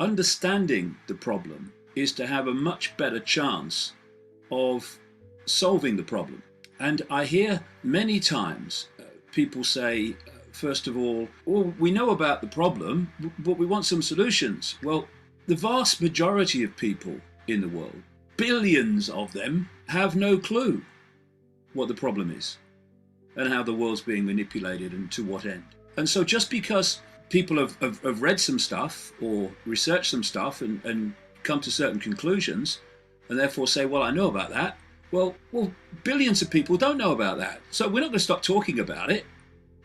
understanding the problem is to have a much better chance of solving the problem. And I hear many times people say, first of all, well, we know about the problem, but we want some solutions. Well, the vast majority of people in the world, billions of them, have no clue what the problem is and how the world's being manipulated and to what end. And so just because people have read some stuff or researched some stuff and come to certain conclusions and therefore say, well, I know about that. Well, billions of people don't know about that. So we're not going to stop talking about it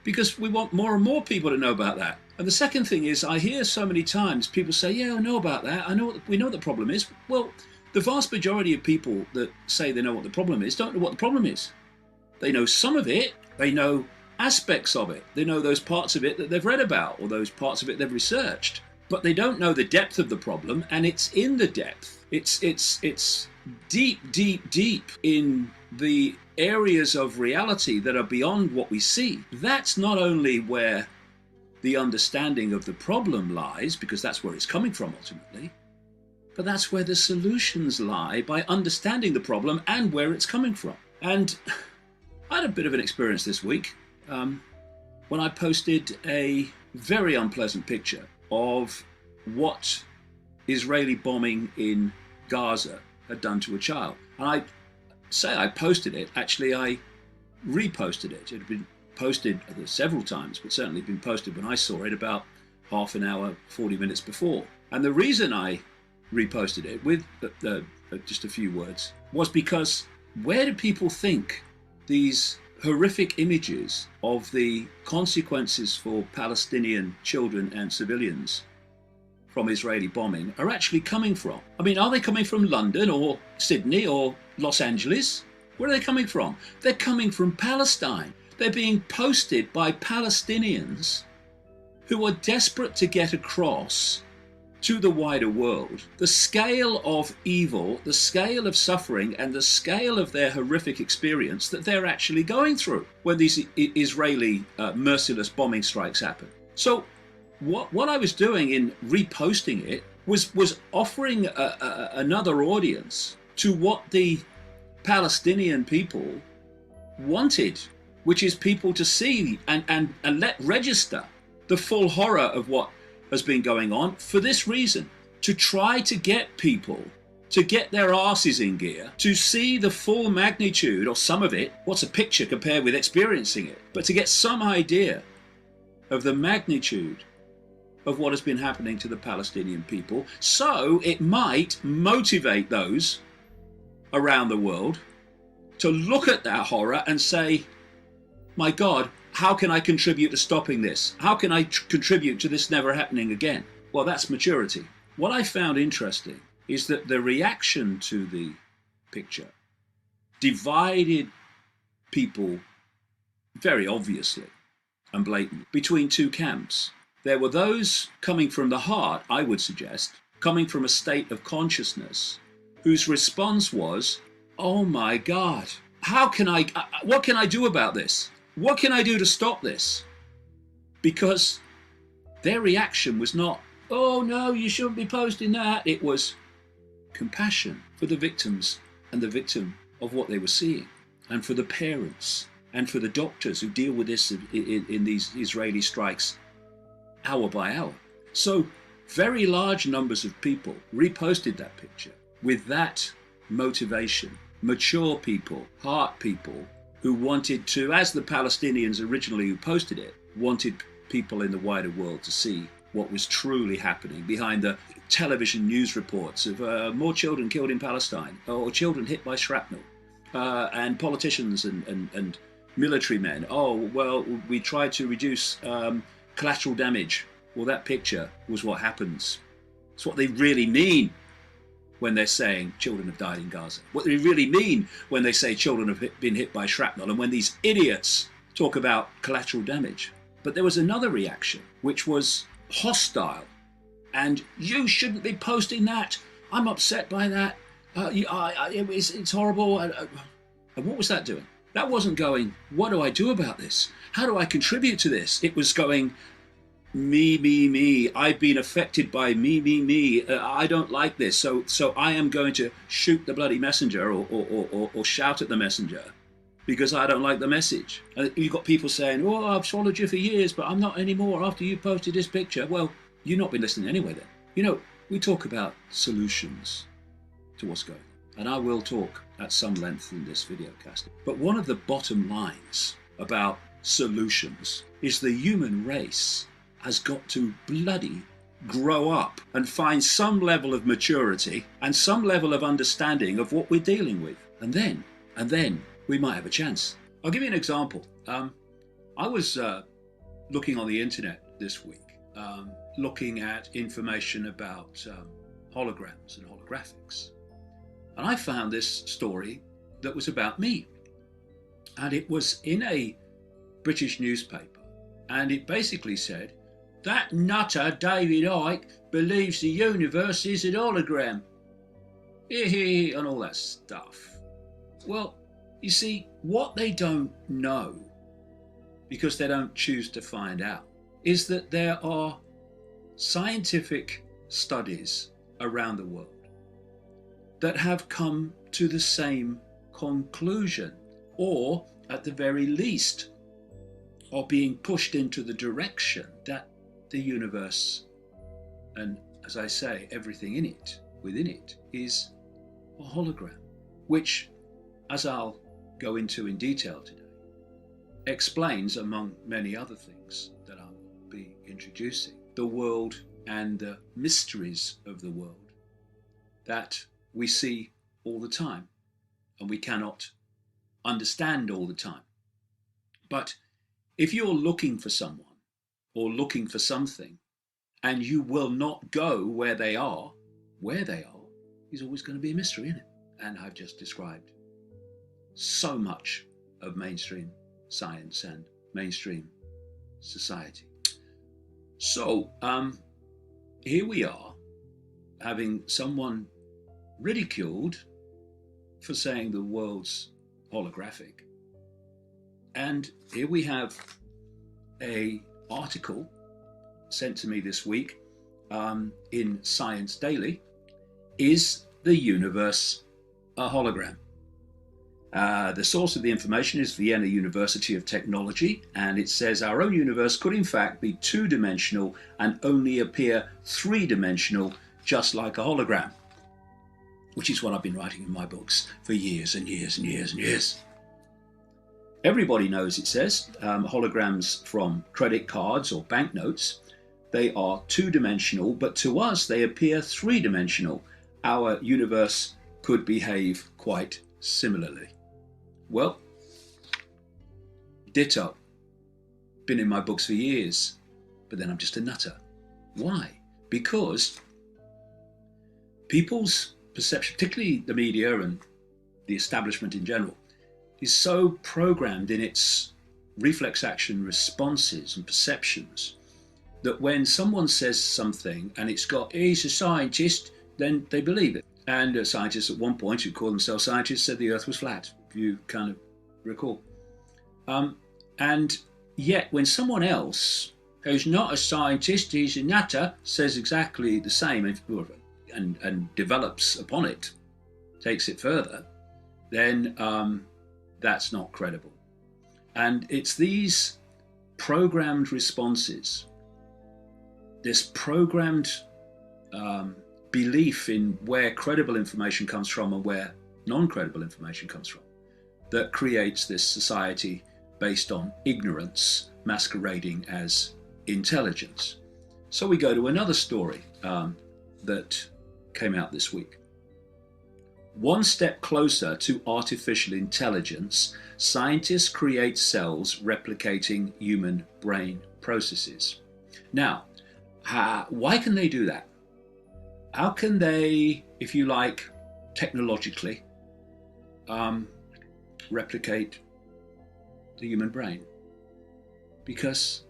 because we want more and more people to know about that. And the second thing is, I hear so many times people say, yeah, I know about that. We know what the problem is. Well, the vast majority of people that say they know what the problem is don't know what the problem is. They know some of it. They know aspects of it. They know those parts of it that they've read about or those parts of it they've researched. But they don't know the depth of the problem, and it's in the depth. It's deep, deep, deep in the areas of reality that are beyond what we see. That's not only where the understanding of the problem lies, because that's where it's coming from ultimately, but that's where the solutions lie by understanding the problem and where it's coming from. And I had a bit of an experience this week when I posted a very unpleasant picture of what Israeli bombing in Gaza had done to a child. And I say I posted it, actually I reposted it. It had been posted several times, but certainly been posted when I saw it about half an hour, 40 minutes before. And the reason I reposted it with just a few words was because where do people think these horrific images of the consequences for Palestinian children and civilians from Israeli bombing are actually coming from? I mean, are they coming from London or Sydney or Los Angeles? Where are they coming from? They're coming from Palestine. They're being posted by Palestinians who are desperate to get across to the wider world the scale of evil, the scale of suffering, and the scale of their horrific experience that they're actually going through when these Israeli merciless bombing strikes happen. So what I was doing in reposting it was offering another audience to what the Palestinian people wanted, which is people to see and let register the full horror of what has been going on for this reason, to try to get people to get their asses in gear, to see the full magnitude, or some of it, what's a picture compared with experiencing it, but to get some idea of the magnitude of what has been happening to the Palestinian people, so it might motivate those around the world to look at that horror and say, my God, how can I contribute to stopping this? How can I contribute to this never happening again? Well, that's maturity. What I found interesting is that the reaction to the picture divided people very obviously and blatantly between two camps. There were those coming from the heart, I would suggest, coming from a state of consciousness, whose response was, oh my God, what can I do about this? What can I do to stop this? Because their reaction was not, oh no, you shouldn't be posting that. It was compassion for the victims and the victim of what they were seeing, and for the parents and for the doctors who deal with this in these Israeli strikes hour by hour. So very large numbers of people reposted that picture with that motivation. Mature people, heart people, who wanted to, as the Palestinians originally who posted it, wanted people in the wider world to see what was truly happening behind the television news reports of more children killed in Palestine, or children hit by shrapnel, and politicians and military men. Oh, well, we tried to reduce collateral damage. Well, that picture was what happens. It's what they really mean when they're saying children have died in Gaza. What they really mean when they say children have been hit by shrapnel, and when these idiots talk about collateral damage. But there was another reaction, which was hostile. And you shouldn't be posting that. I'm upset by that. It's horrible. And what was that doing? That wasn't going, what do I do about this? How do I contribute to this? It was going, me. I've been affected by me. I don't like this, so I am going to shoot the bloody messenger, or shout at the messenger because I don't like the message. You've got people saying, "Oh, I've followed you for years, but I'm not anymore after you posted this picture." Well, you've not been listening anyway then. You know, we talk about solutions to what's going on, and I will talk at some length in this video cast. But one of the bottom lines about solutions is the human race has got to bloody grow up and find some level of maturity and some level of understanding of what we're dealing with. And then we might have a chance. I'll give you an example. I was looking on the internet this week, looking at information about holograms and holographics. And I found this story that was about me. And it was in a British newspaper. And it basically said, "That nutter David Icke believes the universe is an hologram." And all that stuff. Well, you see, what they don't know, because they don't choose to find out, is that there are scientific studies around the world that have come to the same conclusion, or at the very least are being pushed into the direction that the universe, and as I say, everything in it, within it, is a hologram, which, as I'll go into in detail today, explains, among many other things that I will be introducing, the world and the mysteries of the world that we see all the time and we cannot understand all the time. But if you're looking for someone or looking for something and you will not go where they are is always going to be a mystery, isn't it? And I've just described so much of mainstream science and mainstream society. So here we are, having someone ridiculed for saying the world's holographic. And here we have a article sent to me this week in Science Daily. Is the universe a hologram? The source of the information is Vienna University of Technology, and it says our own universe could in fact be two-dimensional and only appear three-dimensional, just like a hologram, which is what I've been writing in my books for years and years and years and years. Everybody knows, it says, holograms from credit cards or banknotes. They are two-dimensional, but to us they appear three-dimensional. Our universe could behave quite similarly. Well, ditto. Been in my books for years, but then I'm just a nutter. Why? Because people's perception, particularly the media and the establishment in general, is so programmed in its reflex action responses and perceptions that when someone says something and it's got, he's a scientist, then they believe it. And scientists at one point, who called themselves scientists, said the earth was flat, if you kind of recall. And yet when someone else, who's not a scientist, he's a nutter, says exactly the same and develops upon it, takes it further, then that's not credible. And it's these programmed responses, this programmed belief in where credible information comes from and where non-credible information comes from, that creates this society based on ignorance masquerading as intelligence. So we go to another story that came out this week. One step closer to artificial intelligence, scientists create cells replicating human brain processes. Now, why can they do that? How can they, if you like, technologically replicate the human brain? Because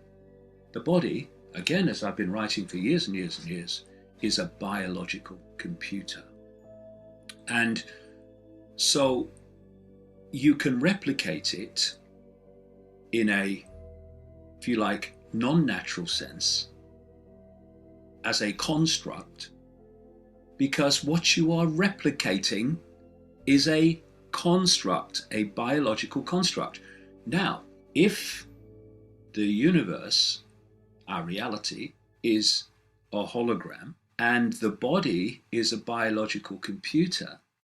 the body, again, as I've been writing for years and years and years, is a biological computer. And so you can replicate it in a, if you like, non-natural sense, as a construct, because what you are replicating is a construct, a biological construct. Now, if the universe, our reality, is a hologram, and the body is a biological computer,